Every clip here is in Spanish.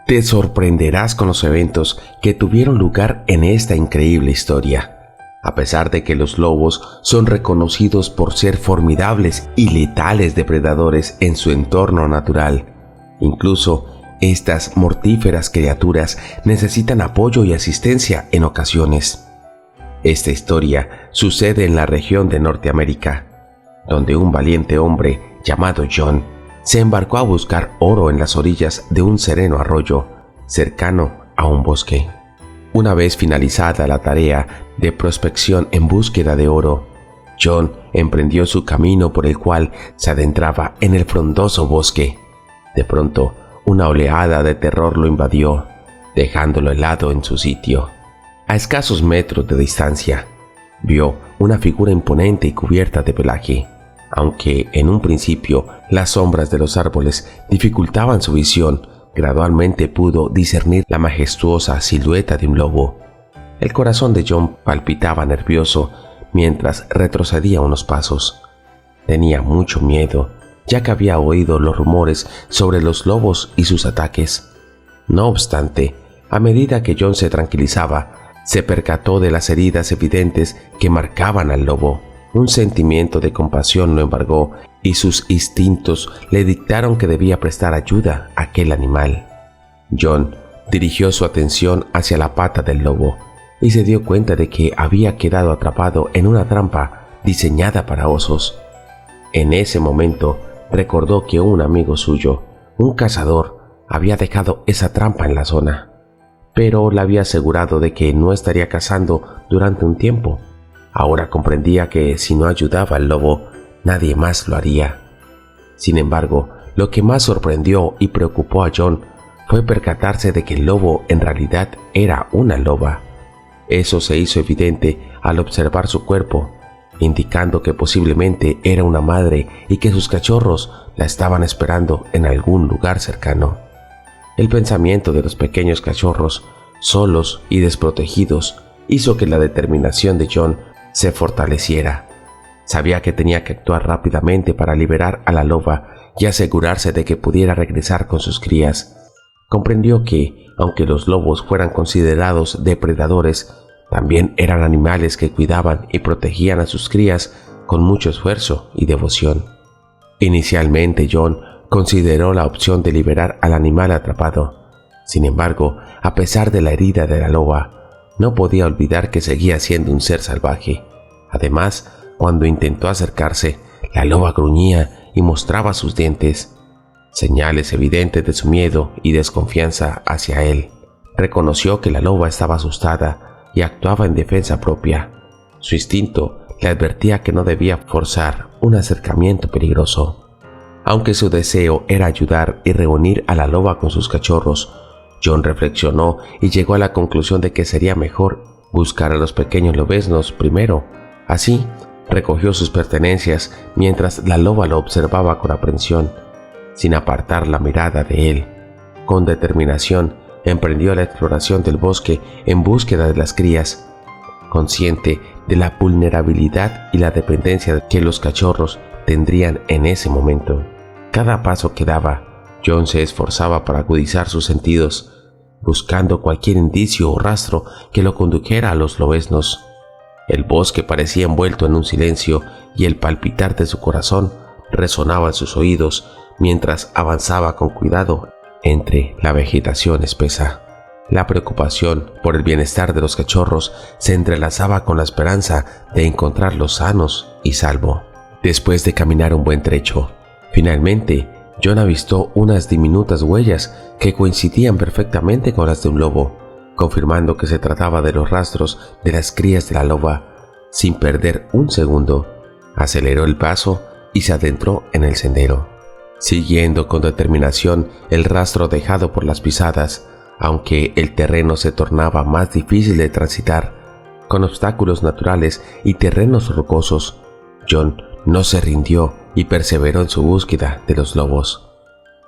Te sorprenderás con los eventos que tuvieron lugar en esta increíble historia. A pesar de que los lobos son reconocidos por ser formidables y letales depredadores en su entorno natural, incluso estas mortíferas criaturas necesitan apoyo y asistencia en ocasiones. Esta historia sucede en la región de Norteamérica, donde un valiente hombre llamado John se embarcó a buscar oro en las orillas de un sereno arroyo cercano a un bosque. Una vez finalizada la tarea de prospección en búsqueda de oro, John emprendió su camino por el cual se adentraba en el frondoso bosque. De pronto, una oleada de terror lo invadió, dejándolo helado en su sitio. A escasos metros de distancia, vio una figura imponente y cubierta de pelaje. Aunque en un principio las sombras de los árboles dificultaban su visión, gradualmente pudo discernir la majestuosa silueta de un lobo. El corazón de John palpitaba nervioso mientras retrocedía unos pasos. Tenía mucho miedo, ya que había oído los rumores sobre los lobos y sus ataques. No obstante, a medida que John se tranquilizaba, se percató de las heridas evidentes que marcaban al lobo. Un sentimiento de compasión lo embargó y sus instintos le dictaron que debía prestar ayuda a aquel animal. John dirigió su atención hacia la pata del lobo y se dio cuenta de que había quedado atrapado en una trampa diseñada para osos. En ese momento recordó que un amigo suyo, un cazador, había dejado esa trampa en la zona, pero le había asegurado de que no estaría cazando durante un tiempo. Ahora comprendía que si no ayudaba al lobo, nadie más lo haría. Sin embargo, lo que más sorprendió y preocupó a John fue percatarse de que el lobo en realidad era una loba. Eso se hizo evidente al observar su cuerpo, indicando que posiblemente era una madre y que sus cachorros la estaban esperando en algún lugar cercano. El pensamiento de los pequeños cachorros, solos y desprotegidos, hizo que la determinación de John se fortaleciera. Sabía que tenía que actuar rápidamente para liberar a la loba y asegurarse de que pudiera regresar con sus crías. Comprendió que, aunque los lobos fueran considerados depredadores, también eran animales que cuidaban y protegían a sus crías con mucho esfuerzo y devoción. Inicialmente John consideró la opción de liberar al animal atrapado. Sin embargo, a pesar de la herida de la loba, no podía olvidar que seguía siendo un ser salvaje. Además, cuando intentó acercarse, la loba gruñía y mostraba sus dientes, señales evidentes de su miedo y desconfianza hacia él. Reconoció que la loba estaba asustada y actuaba en defensa propia. Su instinto le advertía que no debía forzar un acercamiento peligroso. Aunque su deseo era ayudar y reunir a la loba con sus cachorros, John reflexionó y llegó a la conclusión de que sería mejor buscar a los pequeños lobeznos primero. Así, recogió sus pertenencias mientras la loba lo observaba con aprensión, sin apartar la mirada de él. Con determinación, emprendió la exploración del bosque en búsqueda de las crías, consciente de la vulnerabilidad y la dependencia que los cachorros tendrían en ese momento. Cada paso que daba, John se esforzaba para agudizar sus sentidos, buscando cualquier indicio o rastro que lo condujera a los lobeznos. El bosque parecía envuelto en un silencio y el palpitar de su corazón resonaba en sus oídos mientras avanzaba con cuidado entre la vegetación espesa. La preocupación por el bienestar de los cachorros se entrelazaba con la esperanza de encontrarlos sanos y salvo. Después de caminar un buen trecho, finalmente John avistó unas diminutas huellas que coincidían perfectamente con las de un lobo, confirmando que se trataba de los rastros de las crías de la loba. Sin perder un segundo, aceleró el paso y se adentró en el sendero, siguiendo con determinación el rastro dejado por las pisadas. Aunque el terreno se tornaba más difícil de transitar, con obstáculos naturales y terrenos rocosos, John no se rindió y perseveró en su búsqueda de los lobos.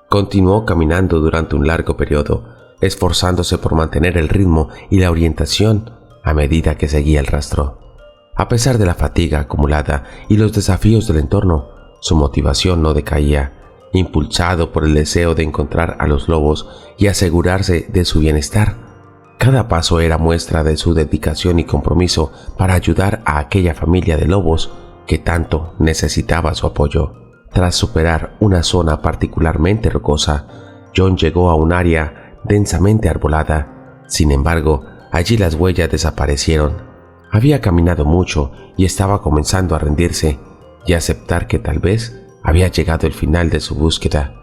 Continuó caminando durante un largo periodo, esforzándose por mantener el ritmo y la orientación a medida que seguía el rastro. A pesar de la fatiga acumulada y los desafíos del entorno, su motivación no decaía, impulsado por el deseo de encontrar a los lobos y asegurarse de su bienestar. Cada paso era muestra de su dedicación y compromiso para ayudar a aquella familia de lobos que tanto necesitaba su apoyo. Tras superar una zona particularmente rocosa, John llegó a un área densamente arbolada. Sin embargo, allí las huellas desaparecieron. Había caminado mucho y estaba comenzando a rendirse y a aceptar que tal vez había llegado el final de su búsqueda.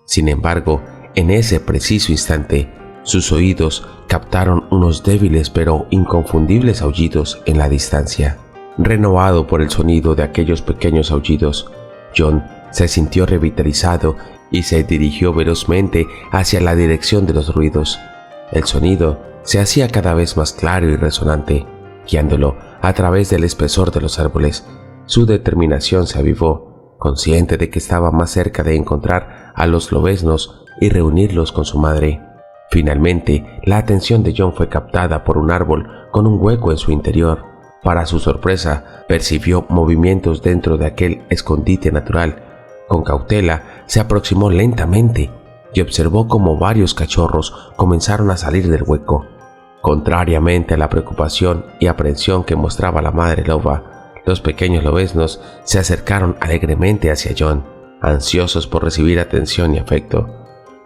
Sin embargo, en ese preciso instante, sus oídos captaron unos débiles pero inconfundibles aullidos en la distancia. Renovado por el sonido de aquellos pequeños aullidos, John se sintió revitalizado y se dirigió velozmente hacia la dirección de los ruidos. El sonido se hacía cada vez más claro y resonante, guiándolo a través del espesor de los árboles. Su determinación se avivó, consciente de que estaba más cerca de encontrar a los lobeznos y reunirlos con su madre. Finalmente, la atención de John fue captada por un árbol con un hueco en su interior. Para su sorpresa, percibió movimientos dentro de aquel escondite natural. Con cautela, se aproximó lentamente y observó cómo varios cachorros comenzaron a salir del hueco. Contrariamente a la preocupación y aprehensión que mostraba la madre loba, los pequeños lobeznos se acercaron alegremente hacia John, ansiosos por recibir atención y afecto.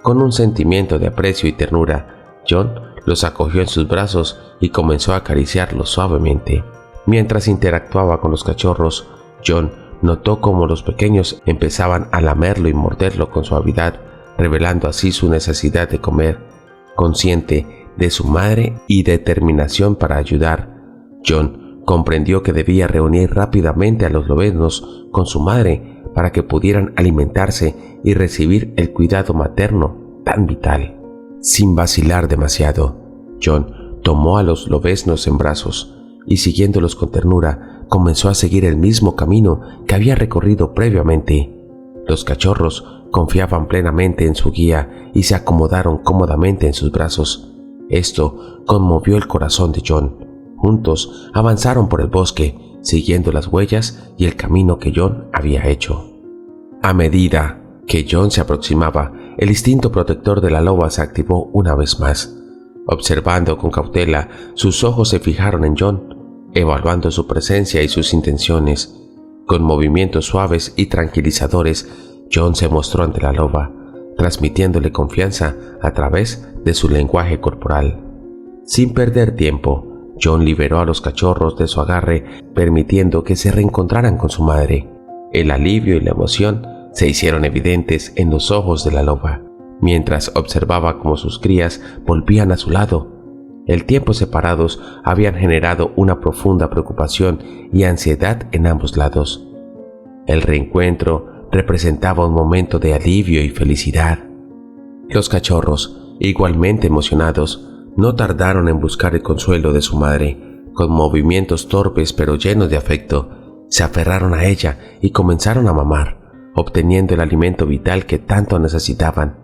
Con un sentimiento de aprecio y ternura, John los acogió en sus brazos y comenzó a acariciarlos suavemente. Mientras interactuaba con los cachorros, John notó cómo los pequeños empezaban a lamerlo y morderlo con suavidad, revelando así su necesidad de comer. Consciente de su madre y determinación para ayudar, John comprendió que debía reunir rápidamente a los lobeznos con su madre para que pudieran alimentarse y recibir el cuidado materno tan vital. Sin vacilar demasiado, John tomó a los lobeznos en brazos y, siguiéndolos con ternura, comenzó a seguir el mismo camino que había recorrido previamente. Los cachorros confiaban plenamente en su guía y se acomodaron cómodamente en sus brazos. Esto conmovió el corazón de John. Juntos avanzaron por el bosque, siguiendo las huellas y el camino que John había hecho. A medida que John se aproximaba, el instinto protector de la loba se activó una vez más. Observando con cautela, sus ojos se fijaron en John, evaluando su presencia y sus intenciones. Con movimientos suaves y tranquilizadores, John se mostró ante la loba, transmitiéndole confianza a través de su lenguaje corporal. Sin perder tiempo, John liberó a los cachorros de su agarre, permitiendo que se reencontraran con su madre. El alivio y la emoción se hicieron evidentes en los ojos de la loba, mientras observaba cómo sus crías volvían a su lado. El tiempo separados habían generado una profunda preocupación y ansiedad en ambos lados. El reencuentro representaba un momento de alivio y felicidad. Los cachorros, igualmente emocionados, no tardaron en buscar el consuelo de su madre. Con movimientos torpes pero llenos de afecto, se aferraron a ella y comenzaron a mamar, obteniendo el alimento vital que tanto necesitaban.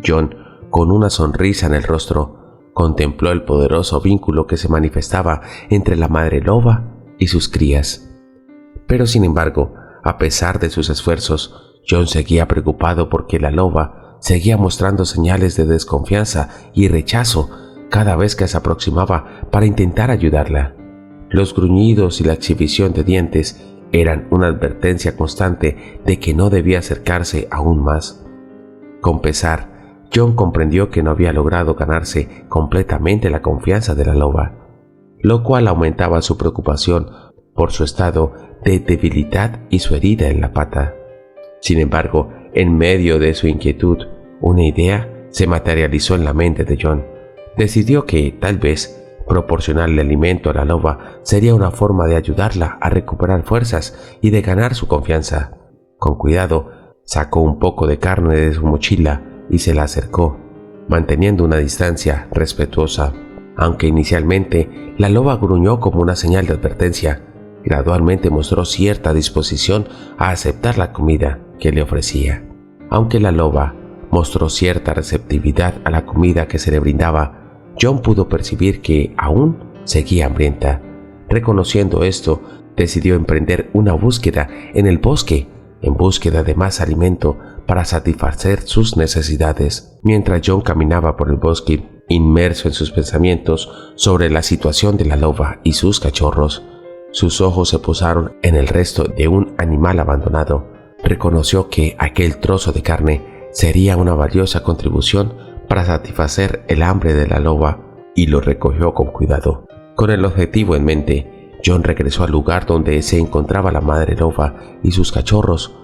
John, con una sonrisa en el rostro, contempló el poderoso vínculo que se manifestaba entre la madre loba y sus crías. Pero sin embargo, a pesar de sus esfuerzos, John seguía preocupado porque la loba seguía mostrando señales de desconfianza y rechazo cada vez que se aproximaba para intentar ayudarla. Los gruñidos y la exhibición de dientes eran una advertencia constante de que no debía acercarse aún más. Con pesar, John comprendió que no había logrado ganarse completamente la confianza de la loba, lo cual aumentaba su preocupación por su estado de debilidad y su herida en la pata. Sin embargo, en medio de su inquietud, una idea se materializó en la mente de John. Decidió que, tal vez, proporcionarle alimento a la loba sería una forma de ayudarla a recuperar fuerzas y de ganar su confianza. Con cuidado, sacó un poco de carne de su mochila y se la acercó, manteniendo una distancia respetuosa. Aunque inicialmente la loba gruñó como una señal de advertencia, gradualmente mostró cierta disposición a aceptar la comida que le ofrecía. Aunque la loba mostró cierta receptividad a la comida que se le brindaba, John pudo percibir que aún seguía hambrienta. Reconociendo esto, decidió emprender una búsqueda en el bosque, en búsqueda de más alimento para satisfacer sus necesidades. Mientras John caminaba por el bosque, inmerso en sus pensamientos sobre la situación de la loba y sus cachorros, sus ojos se posaron en el resto de un animal abandonado. Reconoció que aquel trozo de carne sería una valiosa contribución para satisfacer el hambre de la loba y lo recogió con cuidado. Con el objetivo en mente, John regresó al lugar donde se encontraba la madre loba y sus cachorros.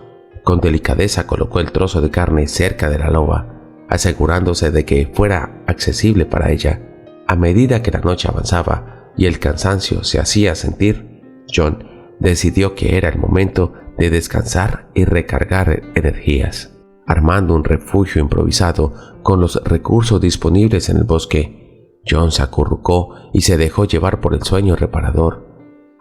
Con delicadeza colocó el trozo de carne cerca de la loba, asegurándose de que fuera accesible para ella. A medida que la noche avanzaba y el cansancio se hacía sentir, John decidió que era el momento de descansar y recargar energías. Armando un refugio improvisado con los recursos disponibles en el bosque, John se acurrucó y se dejó llevar por el sueño reparador.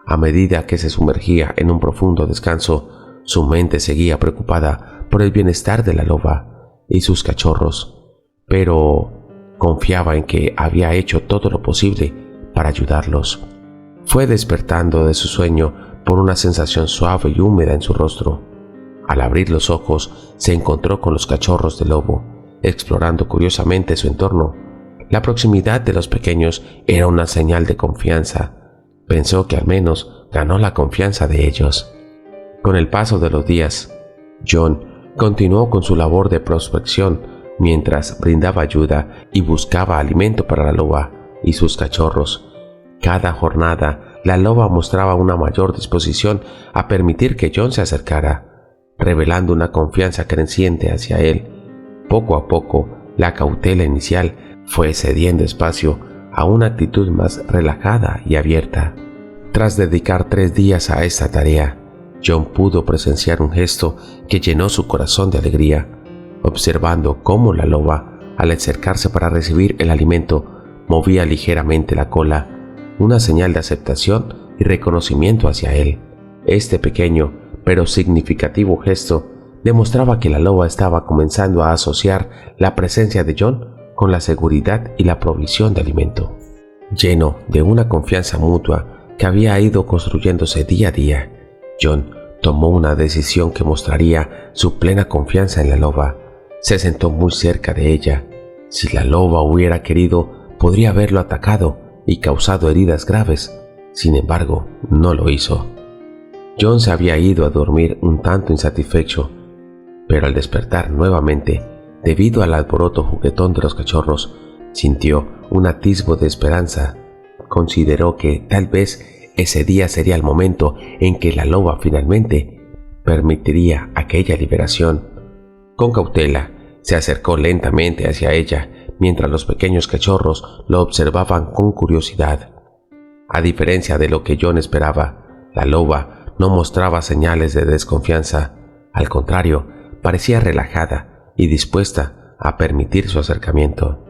A medida que se sumergía en un profundo descanso, su mente seguía preocupada por el bienestar de la loba y sus cachorros, pero confiaba en que había hecho todo lo posible para ayudarlos. Fue despertando de su sueño por una sensación suave y húmeda en su rostro. Al abrir los ojos, se encontró con los cachorros de lobo, explorando curiosamente su entorno. La proximidad de los pequeños era una señal de confianza. Pensó que al menos ganó la confianza de ellos. Con el paso de los días, John continuó con su labor de prospección mientras brindaba ayuda y buscaba alimento para la loba y sus cachorros. Cada jornada, la loba mostraba una mayor disposición a permitir que John se acercara, revelando una confianza creciente hacia él. Poco a poco, la cautela inicial fue cediendo espacio a una actitud más relajada y abierta. Tras dedicar 3 días a esta tarea, John pudo presenciar un gesto que llenó su corazón de alegría, observando cómo la loba, al acercarse para recibir el alimento, movía ligeramente la cola, una señal de aceptación y reconocimiento hacia él. Este pequeño pero significativo gesto demostraba que la loba estaba comenzando a asociar la presencia de John con la seguridad y la provisión de alimento. Lleno de una confianza mutua que había ido construyéndose día a día, John tomó una decisión que mostraría su plena confianza en la loba. Se sentó muy cerca de ella. Si la loba hubiera querido, podría haberlo atacado y causado heridas graves. Sin embargo, no lo hizo. John se había ido a dormir un tanto insatisfecho, pero al despertar nuevamente, debido al alboroto juguetón de los cachorros, sintió un atisbo de esperanza. Consideró que tal vez ese día sería el momento en que la loba finalmente permitiría aquella liberación. Con cautela, se acercó lentamente hacia ella, mientras los pequeños cachorros lo observaban con curiosidad. A diferencia de lo que John esperaba, la loba no mostraba señales de desconfianza. Al contrario, parecía relajada y dispuesta a permitir su acercamiento.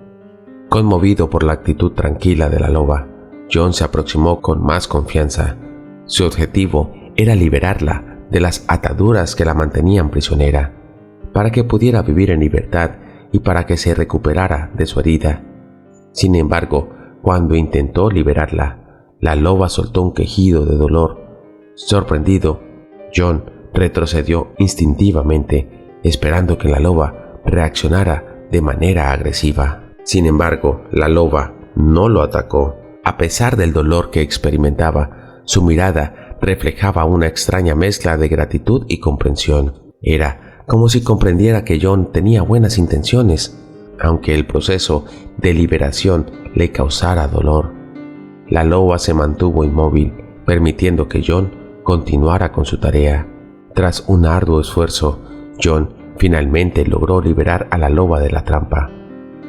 Conmovido por la actitud tranquila de la loba, John se aproximó con más confianza. Su objetivo era liberarla de las ataduras que la mantenían prisionera, para que pudiera vivir en libertad y para que se recuperara de su herida. Sin embargo, cuando intentó liberarla, la loba soltó un quejido de dolor. Sorprendido, John retrocedió instintivamente, esperando que la loba reaccionara de manera agresiva. Sin embargo, la loba no lo atacó. A pesar del dolor que experimentaba, su mirada reflejaba una extraña mezcla de gratitud y comprensión. Era como si comprendiera que John tenía buenas intenciones, aunque el proceso de liberación le causara dolor. La loba se mantuvo inmóvil, permitiendo que John continuara con su tarea. Tras un arduo esfuerzo, John finalmente logró liberar a la loba de la trampa.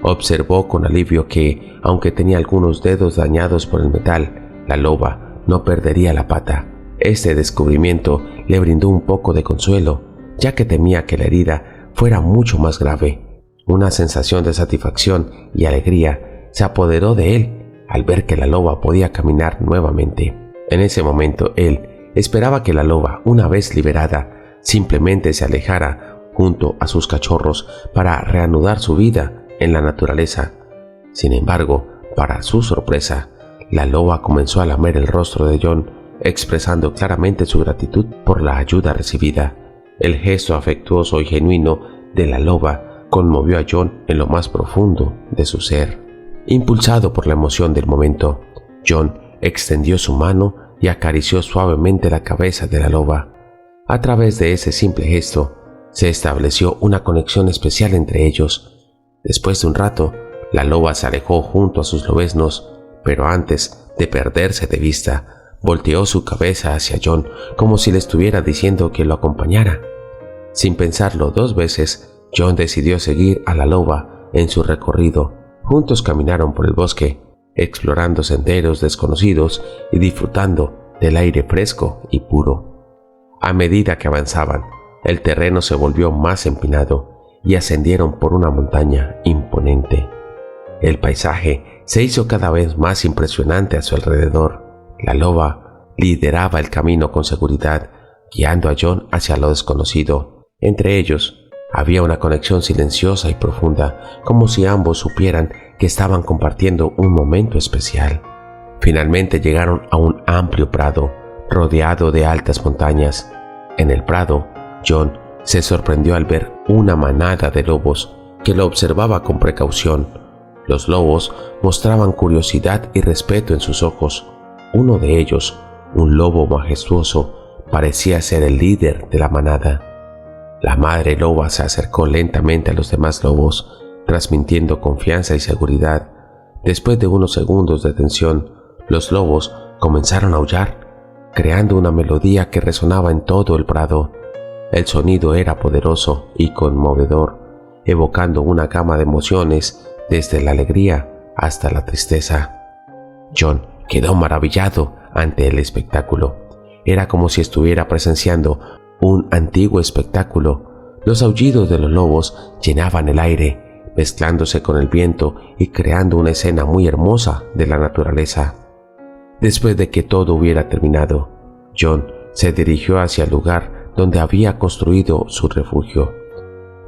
Observó con alivio que, aunque tenía algunos dedos dañados por el metal, la loba no perdería la pata. Este descubrimiento le brindó un poco de consuelo, ya que temía que la herida fuera mucho más grave. Una sensación de satisfacción y alegría se apoderó de él al ver que la loba podía caminar nuevamente. En ese momento él esperaba que la loba, una vez liberada, simplemente se alejara junto a sus cachorros para reanudar su vida en la naturaleza. Sin embargo, para su sorpresa, la loba comenzó a lamer el rostro de John, expresando claramente su gratitud por la ayuda recibida. El gesto afectuoso y genuino de la loba conmovió a John en lo más profundo de su ser. Impulsado por la emoción del momento, John extendió su mano y acarició suavemente la cabeza de la loba. A través de ese simple gesto, se estableció una conexión especial entre ellos. Después de un rato, la loba se alejó junto a sus lobeznos, pero antes de perderse de vista, volteó su cabeza hacia John como si le estuviera diciendo que lo acompañara. Sin pensarlo dos veces, John decidió seguir a la loba en su recorrido. Juntos caminaron por el bosque, explorando senderos desconocidos y disfrutando del aire fresco y puro. A medida que avanzaban, el terreno se volvió más empinado y ascendieron por una montaña imponente. El paisaje se hizo cada vez más impresionante a su alrededor. La loba lideraba el camino con seguridad, guiando a John hacia lo desconocido. Entre ellos había una conexión silenciosa y profunda, como si ambos supieran que estaban compartiendo un momento especial. Finalmente llegaron a un amplio prado, rodeado de altas montañas. En el prado, John se sorprendió al ver una manada de lobos que lo observaba con precaución. Los lobos mostraban curiosidad y respeto en sus ojos. Uno de ellos, un lobo majestuoso, parecía ser el líder de la manada. La madre loba se acercó lentamente a los demás lobos, transmitiendo confianza y seguridad. Después de unos segundos de tensión, los lobos comenzaron a aullar, creando una melodía que resonaba en todo el prado. El sonido era poderoso y conmovedor, evocando una gama de emociones desde la alegría hasta la tristeza. John quedó maravillado ante el espectáculo. Era como si estuviera presenciando un antiguo espectáculo. Los aullidos de los lobos llenaban el aire, mezclándose con el viento y creando una escena muy hermosa de la naturaleza. Después de que todo hubiera terminado, John se dirigió hacia el lugar donde había construido su refugio.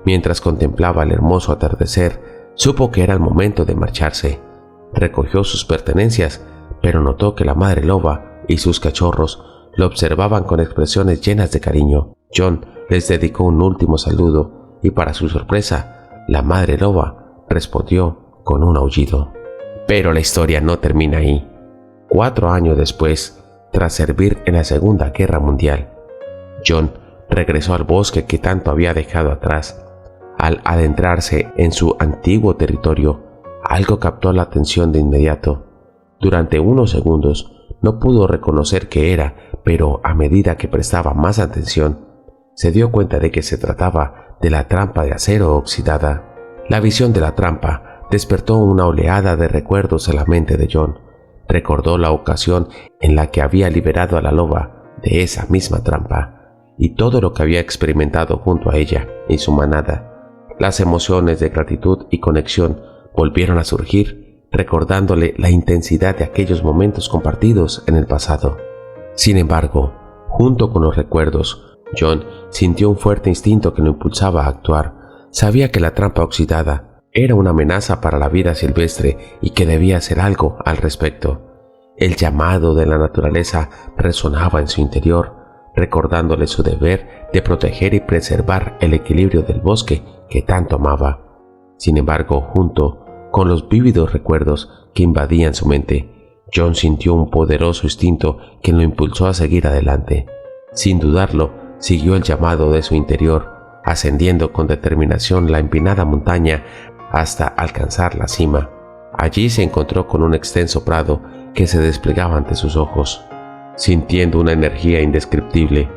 Mientras contemplaba el hermoso atardecer, supo que era el momento de marcharse. Recogió sus pertenencias, pero notó que la madre loba y sus cachorros lo observaban con expresiones llenas de cariño. John les dedicó un último saludo y, para su sorpresa, la madre loba respondió con un aullido. Pero la historia no termina ahí. 4 años después, tras servir en la Segunda Guerra Mundial, John regresó al bosque que tanto había dejado atrás. Al adentrarse en su antiguo territorio, algo captó la atención de inmediato. Durante unos segundos no pudo reconocer qué era, pero a medida que prestaba más atención, se dio cuenta de que se trataba de la trampa de acero oxidada. La visión de la trampa despertó una oleada de recuerdos en la mente de John. Recordó la ocasión en la que había liberado a la loba de esa misma trampa y todo lo que había experimentado junto a ella y su manada. Las emociones de gratitud y conexión volvieron a surgir, recordándole la intensidad de aquellos momentos compartidos en el pasado. Sin embargo, junto con los recuerdos, John sintió un fuerte instinto que lo impulsaba a actuar. Sabía que la trampa oxidada era una amenaza para la vida silvestre y que debía hacer algo al respecto. El llamado de la naturaleza resonaba en su interior, recordándole su deber de proteger y preservar el equilibrio del bosque que tanto amaba. Sin embargo, junto con los vívidos recuerdos que invadían su mente, John sintió un poderoso instinto que lo impulsó a seguir adelante. Sin dudarlo, siguió el llamado de su interior, ascendiendo con determinación la empinada montaña hasta alcanzar la cima. Allí se encontró con un extenso prado que se desplegaba ante sus ojos. Sintiendo una energía indescriptible,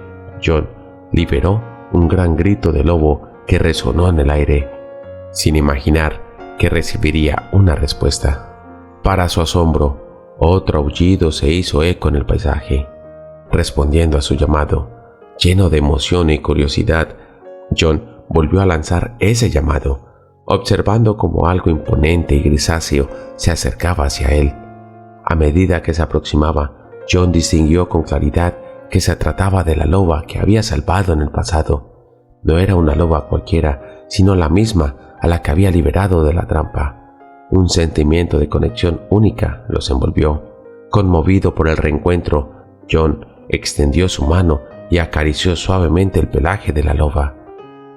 John liberó un gran grito de lobo que resonó en el aire, sin imaginar que recibiría una respuesta. Para su asombro, otro aullido se hizo eco en el paisaje. Respondiendo a su llamado, lleno de emoción y curiosidad, John volvió a lanzar ese llamado, observando cómo algo imponente y grisáceo se acercaba hacia él. A medida que se aproximaba, John distinguió con claridad que se trataba de la loba que había salvado en el pasado. No era una loba cualquiera, sino la misma a la que había liberado de la trampa. Un sentimiento de conexión única los envolvió. Conmovido por el reencuentro, John extendió su mano y acarició suavemente el pelaje de la loba.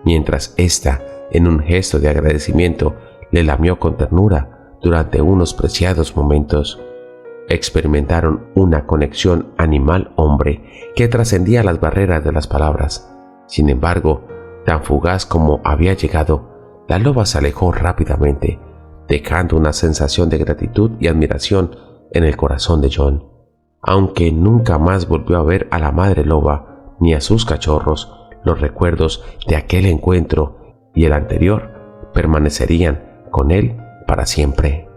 Mientras ésta en un gesto de agradecimiento, le lamió con ternura durante unos preciados momentos. Experimentaron una conexión animal-hombre que trascendía las barreras de las palabras. Sin embargo, tan fugaz como había llegado, la loba se alejó rápidamente, dejando una sensación de gratitud y admiración en el corazón de John. Aunque nunca más volvió a ver a la madre loba ni a sus cachorros, los recuerdos de aquel encuentro y el anterior permanecerían con él para siempre.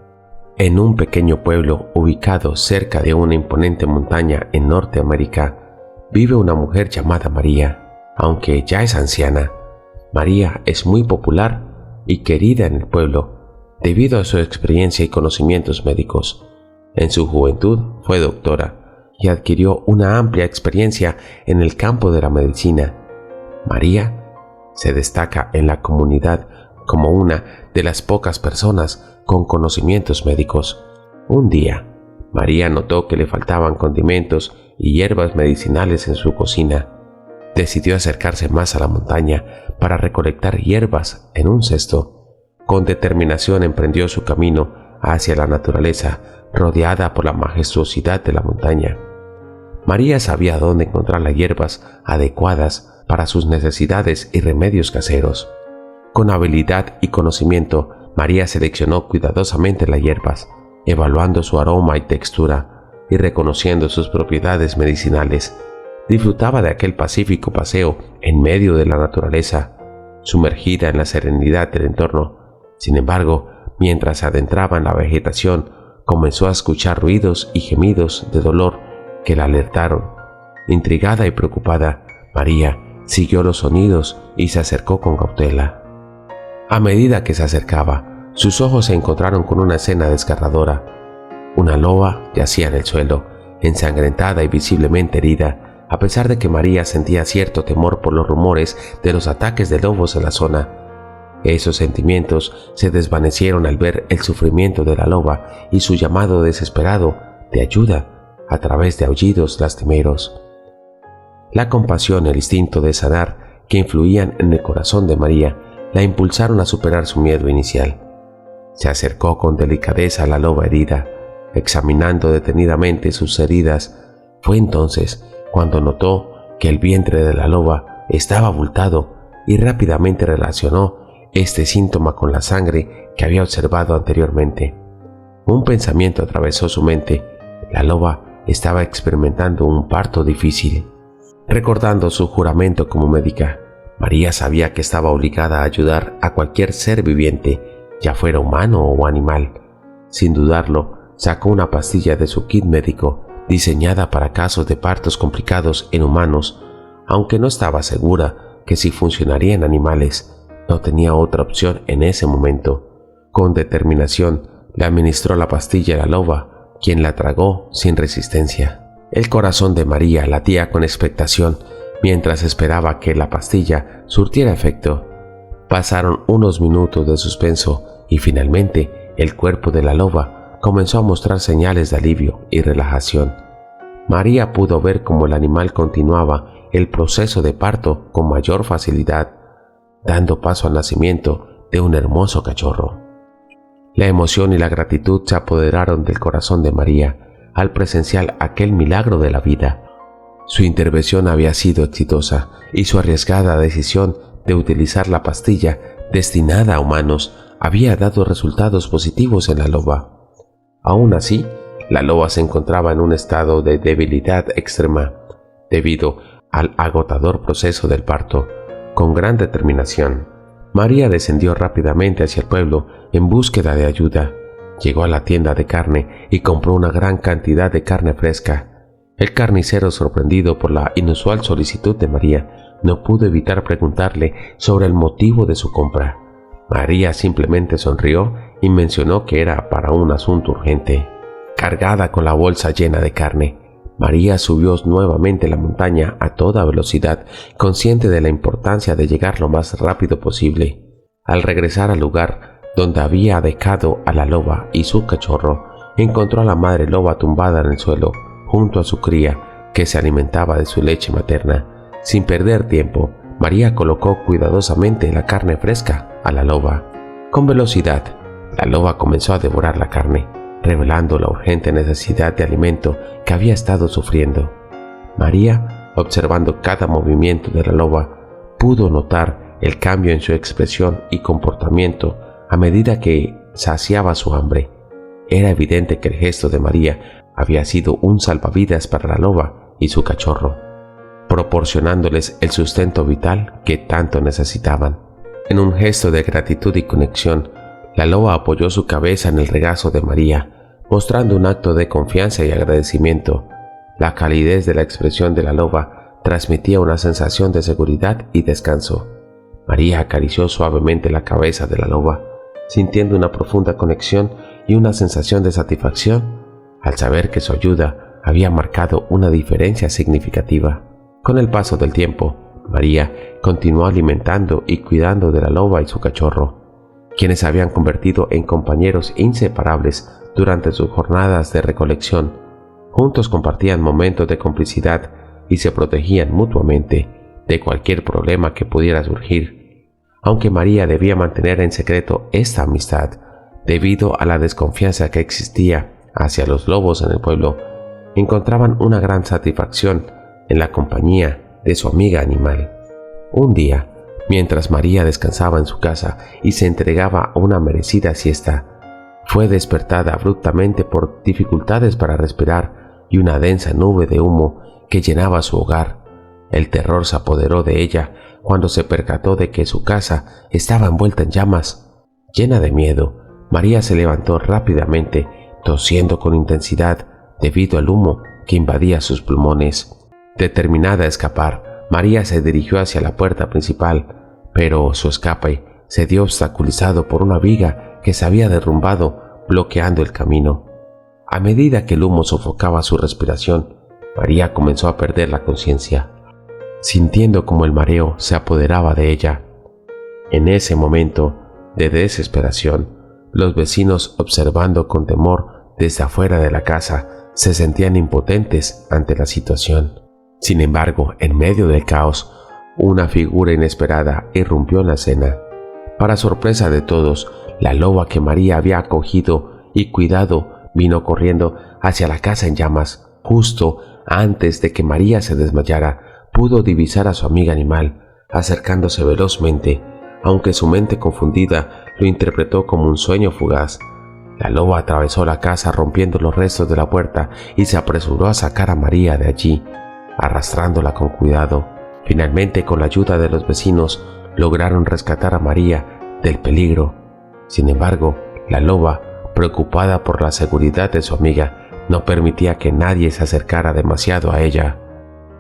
En un pequeño pueblo ubicado cerca de una imponente montaña en Norteamérica, vive una mujer llamada María. Aunque ya es anciana, María es muy popular y querida en el pueblo debido a su experiencia y conocimientos médicos. En su juventud fue doctora y adquirió una amplia experiencia en el campo de la medicina. María se destaca en la comunidad como una de las pocas personas con conocimientos médicos. Un día, María notó que le faltaban condimentos y hierbas medicinales en su cocina. Decidió acercarse más a la montaña para recolectar hierbas en un cesto. Con determinación emprendió su camino hacia la naturaleza, rodeada por la majestuosidad de la montaña. María sabía dónde encontrar las hierbas adecuadas para sus necesidades y remedios caseros. Con habilidad y conocimiento, María seleccionó cuidadosamente las hierbas, evaluando su aroma y textura y reconociendo sus propiedades medicinales. Disfrutaba de aquel pacífico paseo en medio de la naturaleza, sumergida en la serenidad del entorno. Sin embargo, mientras se adentraba en la vegetación, comenzó a escuchar ruidos y gemidos de dolor que la alertaron. Intrigada y preocupada, María siguió los sonidos y se acercó con cautela. A medida que se acercaba, sus ojos se encontraron con una escena desgarradora. Una loba yacía en el suelo, ensangrentada y visiblemente herida, a pesar de que María sentía cierto temor por los rumores de los ataques de lobos en la zona. Esos sentimientos se desvanecieron al ver el sufrimiento de la loba y su llamado desesperado de ayuda a través de aullidos lastimeros. La compasión y el instinto de sanar que influían en el corazón de María la impulsaron a superar su miedo inicial. Se acercó con delicadeza a la loba herida, examinando detenidamente sus heridas. Fue entonces cuando notó que el vientre de la loba estaba abultado y rápidamente relacionó este síntoma con la sangre que había observado anteriormente. Un pensamiento atravesó su mente. La loba estaba experimentando un parto difícil. Recordando su juramento como médica, María sabía que estaba obligada a ayudar a cualquier ser viviente, ya fuera humano o animal. Sin dudarlo, sacó una pastilla de su kit médico diseñada para casos de partos complicados en humanos. Aunque no estaba segura que si funcionaría en animales, no tenía otra opción en ese momento. Con determinación, le administró la pastilla a la loba, quien la tragó sin resistencia. El corazón de María latía con expectación mientras esperaba que la pastilla surtiera efecto. Pasaron unos minutos de suspenso y finalmente el cuerpo de la loba comenzó a mostrar señales de alivio y relajación. María pudo ver cómo el animal continuaba el proceso de parto con mayor facilidad, dando paso al nacimiento de un hermoso cachorro. La emoción y la gratitud se apoderaron del corazón de María al presenciar aquel milagro de la vida. Su intervención había sido exitosa y su arriesgada decisión de utilizar la pastilla destinada a humanos había dado resultados positivos en la loba. Aún así, la loba se encontraba en un estado de debilidad extrema debido al agotador proceso del parto. Con gran determinación, María descendió rápidamente hacia el pueblo en búsqueda de ayuda. Llegó a la tienda de carne y compró una gran cantidad de carne fresca. El carnicero, sorprendido por la inusual solicitud de María, no pudo evitar preguntarle sobre el motivo de su compra. María simplemente sonrió y mencionó que era para un asunto urgente. Cargada con la bolsa llena de carne, María subió nuevamente la montaña a toda velocidad, consciente de la importancia de llegar lo más rápido posible. Al regresar al lugar donde había dejado a la loba y su cachorro, encontró a la madre loba tumbada en el suelo, junto a su cría, que se alimentaba de su leche materna. Sin perder tiempo, María colocó cuidadosamente la carne fresca a la loba. Con velocidad, la loba comenzó a devorar la carne, revelando la urgente necesidad de alimento que había estado sufriendo. María, observando cada movimiento de la loba, pudo notar el cambio en su expresión y comportamiento a medida que saciaba su hambre. Era evidente que el gesto de María había sido un salvavidas para la loba y su cachorro, proporcionándoles el sustento vital que tanto necesitaban. En un gesto de gratitud y conexión, la loba apoyó su cabeza en el regazo de María, mostrando un acto de confianza y agradecimiento. La calidez de la expresión de la loba transmitía una sensación de seguridad y descanso. María acarició suavemente la cabeza de la loba, sintiendo una profunda conexión y una sensación de satisfacción al saber que su ayuda había marcado una diferencia significativa. Con el paso del tiempo, María continuó alimentando y cuidando de la loba y su cachorro, quienes se habían convertido en compañeros inseparables durante sus jornadas de recolección. Juntos compartían momentos de complicidad y se protegían mutuamente de cualquier problema que pudiera surgir. Aunque María debía mantener en secreto esta amistad, debido a la desconfianza que existía hacia los lobos en el pueblo, encontraban una gran satisfacción en la compañía de su amiga animal. Un día, mientras María descansaba en su casa y se entregaba a una merecida siesta, fue despertada abruptamente por dificultades para respirar y una densa nube de humo que llenaba su hogar. El terror se apoderó de ella cuando se percató de que su casa estaba envuelta en llamas. Llena de miedo, María se levantó rápidamente, tosiendo con intensidad debido al humo que invadía sus pulmones. Determinada a escapar, María se dirigió hacia la puerta principal, pero su escape se vio obstaculizado por una viga que se había derrumbado, bloqueando el camino. A medida que el humo sofocaba su respiración, María comenzó a perder la conciencia, sintiendo como el mareo se apoderaba de ella. En ese momento de desesperación, los vecinos, observando con temor desde afuera de la casa, se sentían impotentes ante la situación. Sin embargo, en medio del caos, una figura inesperada irrumpió en la escena. Para sorpresa de todos, la loba que María había acogido y cuidado vino corriendo hacia la casa en llamas. Justo antes de que María se desmayara, pudo divisar a su amiga animal, acercándose velozmente, aunque su mente confundida lo interpretó como un sueño fugaz. La loba atravesó la casa rompiendo los restos de la puerta y se apresuró a sacar a María de allí, arrastrándola con cuidado. Finalmente, con la ayuda de los vecinos, lograron rescatar a María del peligro. Sin embargo, la loba, preocupada por la seguridad de su amiga, no permitía que nadie se acercara demasiado a ella.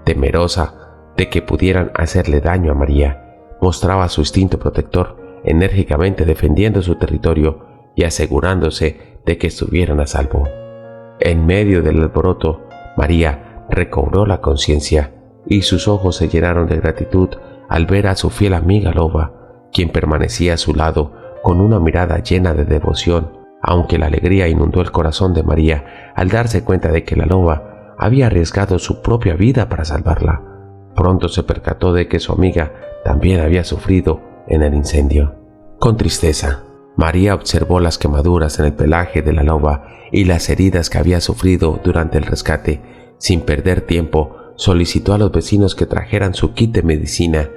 Temerosa de que pudieran hacerle daño a María, mostraba su instinto protector, enérgicamente defendiendo su territorio y asegurándose de que estuvieran a salvo. En medio del alboroto, María recobró la conciencia y sus ojos se llenaron de gratitud al ver a su fiel amiga loba, quien permanecía a su lado con una mirada llena de devoción, aunque la alegría inundó el corazón de María al darse cuenta de que la loba había arriesgado su propia vida para salvarla. Pronto se percató de que su amiga también había sufrido en el incendio. Con tristeza, María observó las quemaduras en el pelaje de la loba y las heridas que había sufrido durante el rescate. Sin perder tiempo, solicitó a los vecinos que trajeran su kit de medicina,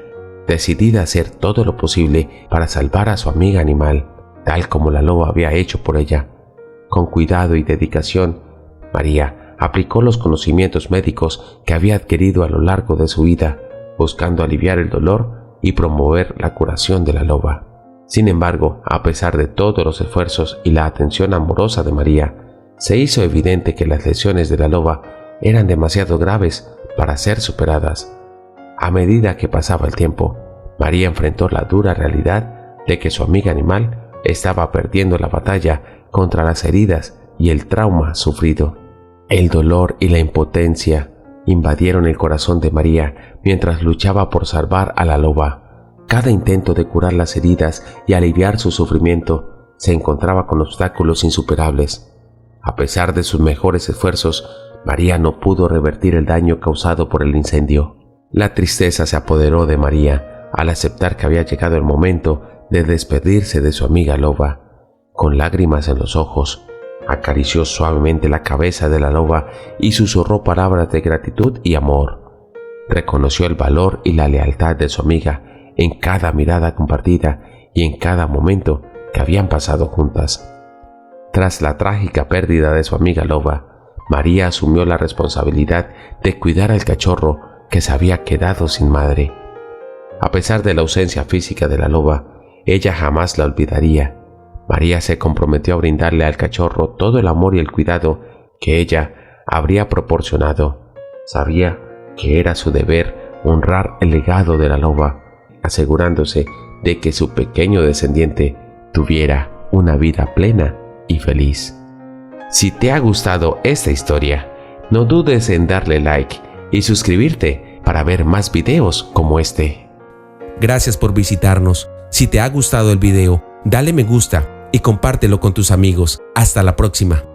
decidida a hacer todo lo posible para salvar a su amiga animal, tal como la loba había hecho por ella. Con cuidado y dedicación, María aplicó los conocimientos médicos que había adquirido a lo largo de su vida, buscando aliviar el dolor y promover la curación de la loba. Sin embargo, a pesar de todos los esfuerzos y la atención amorosa de María, se hizo evidente que las lesiones de la loba eran demasiado graves para ser superadas. A medida que pasaba el tiempo, María enfrentó la dura realidad de que su amiga animal estaba perdiendo la batalla contra las heridas y el trauma sufrido. El dolor y la impotencia invadieron el corazón de María mientras luchaba por salvar a la loba. Cada intento de curar las heridas y aliviar su sufrimiento se encontraba con obstáculos insuperables. A pesar de sus mejores esfuerzos, María no pudo revertir el daño causado por el incendio. La tristeza se apoderó de María al aceptar que había llegado el momento de despedirse de su amiga loba. Con lágrimas en los ojos, acarició suavemente la cabeza de la loba y susurró palabras de gratitud y amor. Reconoció el valor y la lealtad de su amiga en cada mirada compartida y en cada momento que habían pasado juntas. Tras la trágica pérdida de su amiga loba, María asumió la responsabilidad de cuidar al cachorro que se había quedado sin madre. A pesar de la ausencia física de la loba, ella jamás la olvidaría. María se comprometió a brindarle al cachorro todo el amor y el cuidado que ella habría proporcionado. Sabía que era su deber honrar el legado de la loba, asegurándose de que su pequeño descendiente tuviera una vida plena y feliz. Si te ha gustado esta historia, no dudes en darle like y suscribirte para ver más videos como este. Gracias por visitarnos. Si te ha gustado el video, dale me gusta y compártelo con tus amigos. Hasta la próxima.